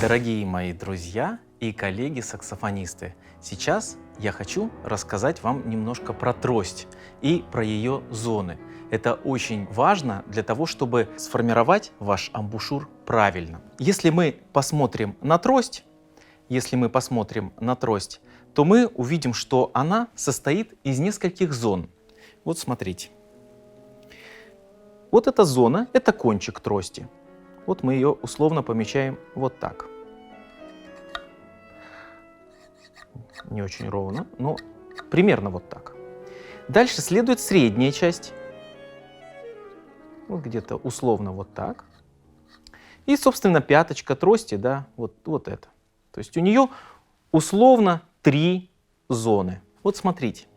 Дорогие мои друзья и коллеги-саксофонисты, сейчас я хочу рассказать вам немножко про трость и про ее зоны. Это очень важно для того, чтобы сформировать ваш амбушюр правильно. Если мы посмотрим на трость, то мы увидим, что она состоит из нескольких зон. Вот смотрите. Вот эта зона, это кончик трости. Вот мы ее условно помечаем вот так. Не очень ровно, но примерно вот так. Дальше следует средняя часть. Вот где-то условно вот так. И, собственно, пяточка трости, да, вот это. То есть у нее условно 3 зоны. Вот смотрите,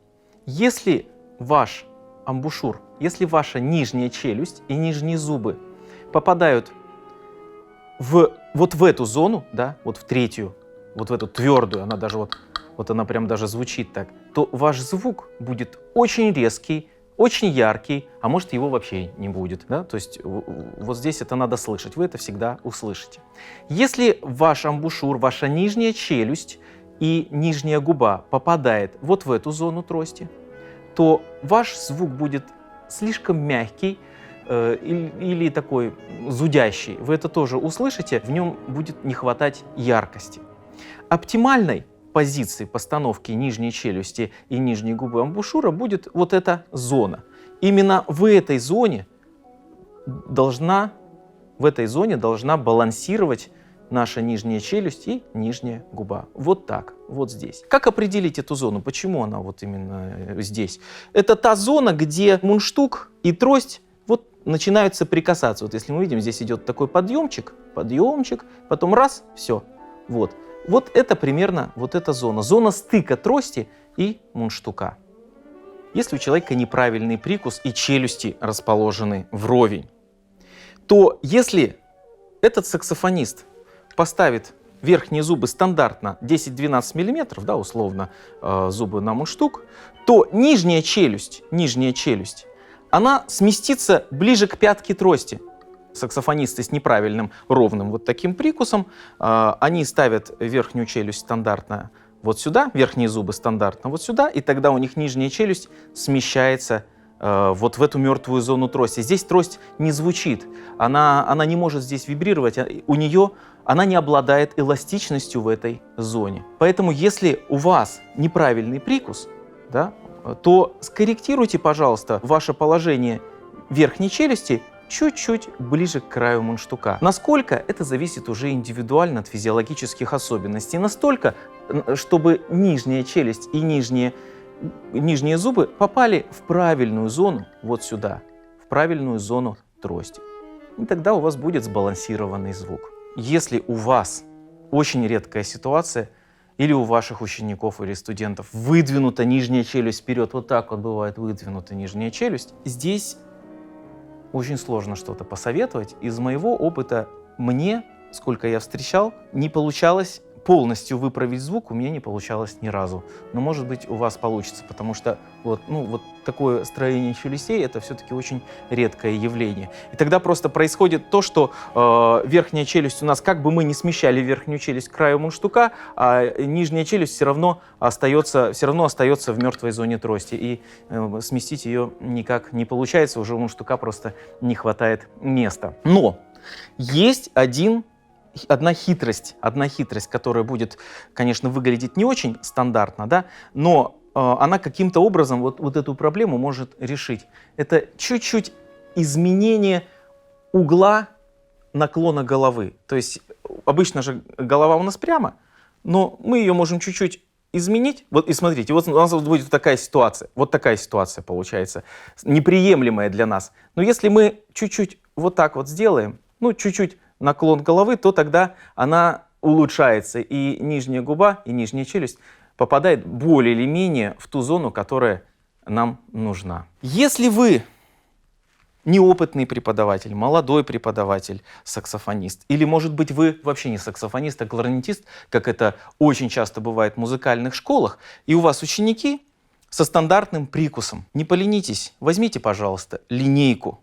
если ваш амбушюр, если ваша нижняя челюсть и нижние зубы попадают вот в эту зону, да, вот в третью, вот в эту твердую, она даже вот она прям даже звучит так, то ваш звук будет очень резкий, очень яркий, а может его вообще не будет. Да? То есть вот здесь это надо слышать, вы это всегда услышите. Если ваш амбушюр, ваша нижняя челюсть и нижняя губа попадает вот в эту зону трости, то ваш звук будет слишком мягкий или такой зудящий. Вы это тоже услышите, в нем будет не хватать яркости. Оптимальной позиции постановки нижней челюсти и нижней губы амбушюра будет вот эта зона. Именно в этой зоне должна балансировать наша нижняя челюсть и нижняя губа. Вот так, вот здесь. Как определить эту зону? Почему она вот именно здесь? Это та зона, где мундштук и трость вот начинают соприкасаться. Вот если мы видим, здесь идет такой подъемчик, потом раз, все. Вот это примерно вот эта зона стыка трости и мундштука. Если у человека неправильный прикус и челюсти расположены вровень, то если этот саксофонист поставит верхние зубы стандартно 10-12 мм, да, условно, зубы на мундштук, то нижняя челюсть, она сместится ближе к пятке трости. Саксофонисты с неправильным ровным вот таким прикусом, они ставят верхнюю челюсть стандартно вот сюда, верхние зубы стандартно вот сюда, и тогда у них нижняя челюсть смещается вот в эту мертвую зону трости. Здесь трость не звучит, она не может здесь вибрировать, она не обладает эластичностью в этой зоне. Поэтому если у вас неправильный прикус, да, то скорректируйте, пожалуйста, ваше положение верхней челюсти чуть-чуть ближе к краю мундштука. Насколько, это зависит уже индивидуально от физиологических особенностей. Настолько, чтобы нижняя челюсть и нижние зубы попали в правильную зону, вот сюда, в правильную зону трости. И тогда у вас будет сбалансированный звук. Если у вас очень редкая ситуация, или у ваших учеников или студентов выдвинута нижняя челюсть вперед, вот так вот бывает выдвинута нижняя челюсть, здесь очень сложно что-то посоветовать. Из моего опыта мне, сколько я встречал, не получалось полностью выправить звук, у меня не получалось ни разу. Но, может быть, у вас получится, потому что вот такое строение челюстей — это все-таки очень редкое явление. И тогда просто происходит то, что верхняя челюсть у нас, как бы мы ни смещали верхнюю челюсть к краю мундштука, а нижняя челюсть все равно остается в мертвой зоне трости. И сместить ее никак не получается, уже у мундштука просто не хватает места. Но есть одна хитрость, которая будет, конечно, выглядеть не очень стандартно, да, но она каким-то образом вот эту проблему может решить. Это чуть-чуть изменение угла наклона головы. То есть обычно же голова у нас прямо, но мы ее можем чуть-чуть изменить. Вот и смотрите, вот у нас будет такая ситуация получается, неприемлемая для нас. Но если мы чуть-чуть вот так вот сделаем, чуть-чуть наклон головы, то тогда она улучшается, и нижняя губа, и нижняя челюсть попадает более или менее в ту зону, которая нам нужна. Если вы неопытный преподаватель, молодой преподаватель, саксофонист, или, может быть, вы вообще не саксофонист, а кларнетист, как это очень часто бывает в музыкальных школах, и у вас ученики со стандартным прикусом, не поленитесь, возьмите, пожалуйста, линейку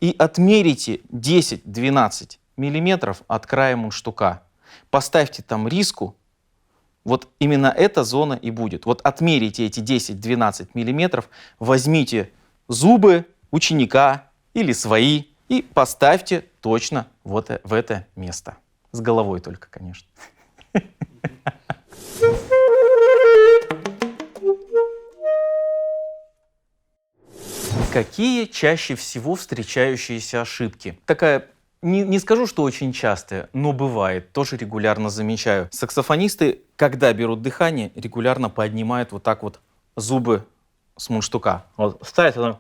и отмерите 10-12 миллиметров от края мундштука. поставьте там риску, вот именно эта зона и будет. Вот отмерите эти 10-12 миллиметров, возьмите зубы ученика или свои и поставьте точно вот в это место. С головой только, конечно. Какие чаще всего встречающиеся ошибки? Такая, не скажу, что очень частая, но бывает, тоже регулярно замечаю. Саксофонисты, когда берут дыхание, регулярно поднимают вот так вот зубы с мундштука. Вот ставят,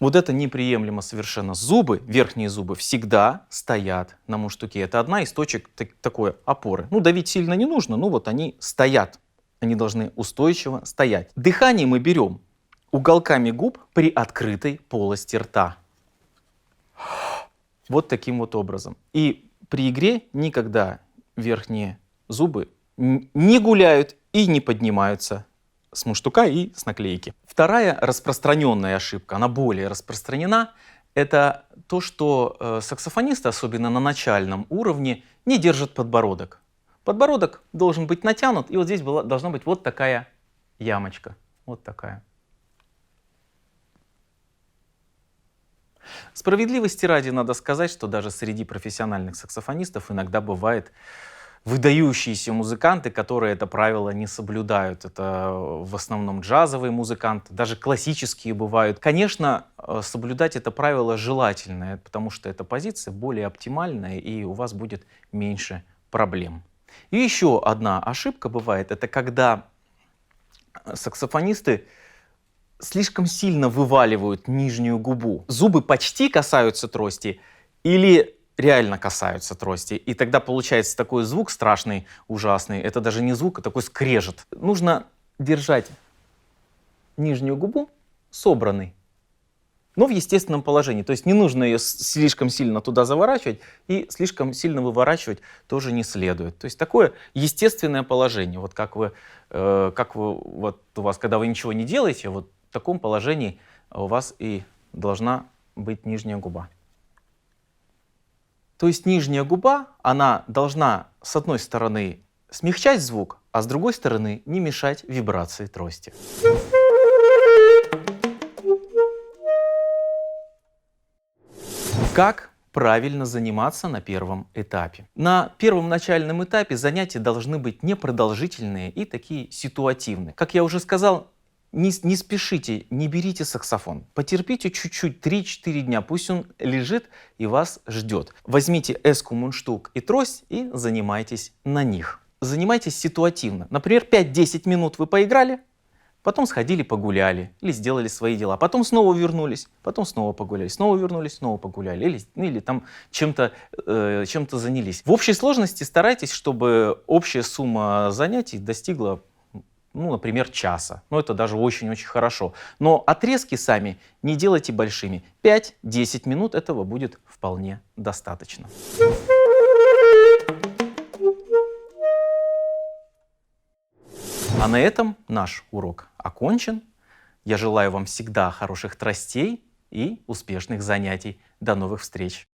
вот это неприемлемо совершенно. Зубы, верхние зубы, всегда стоят на мундштуке. Это одна из точек такой опоры. Ну, давить сильно не нужно, но вот они стоят. Они должны устойчиво стоять. Дыхание мы берем уголками губ при открытой полости рта. Вот таким вот образом. И при игре никогда верхние зубы не гуляют и не поднимаются с мундштука и с наклейки. Вторая распространенная ошибка, она более распространена, это то, что саксофонисты, особенно на начальном уровне, не держат подбородок. Подбородок должен быть натянут, и вот здесь должна быть вот такая ямочка. Вот такая. Справедливости ради надо сказать, что даже среди профессиональных саксофонистов иногда бывает выдающиеся музыканты, которые это правило не соблюдают. Это в основном джазовые музыканты, даже классические бывают. Конечно, соблюдать это правило желательно, потому что эта позиция более оптимальная, и у вас будет меньше проблем. И еще одна ошибка бывает, это когда саксофонисты слишком сильно вываливают нижнюю губу. Зубы почти касаются трости или реально касаются трости. И тогда получается такой звук страшный, ужасный. Это даже не звук, а такой скрежет. Нужно держать нижнюю губу собранной, но в естественном положении. То есть не нужно ее слишком сильно туда заворачивать и слишком сильно выворачивать тоже не следует. То есть такое естественное положение. Вот как вы вот у вас, когда вы ничего не делаете, вот в таком положении у вас и должна быть нижняя губа. То есть нижняя губа, она должна с одной стороны смягчать звук, а с другой стороны не мешать вибрации трости. Как правильно заниматься на первом этапе? На первом начальном этапе занятия должны быть непродолжительные и такие ситуативные. Как я уже сказал, не спешите, не берите саксофон. Потерпите чуть-чуть, 3-4 дня, пусть он лежит и вас ждет. Возьмите эску, мундштук и трость и занимайтесь на них. Занимайтесь ситуативно. Например, 5-10 минут вы поиграли, потом сходили погуляли или сделали свои дела. Потом снова вернулись, потом снова погуляли, снова вернулись, снова погуляли или там чем-то занялись. В общей сложности старайтесь, чтобы общая сумма занятий достигла, ну, например, часа. Ну, это даже очень-очень хорошо. Но отрезки сами не делайте большими. 5-10 минут этого будет вполне достаточно. А на этом наш урок окончен. Я желаю вам всегда хороших тростей и успешных занятий. До новых встреч!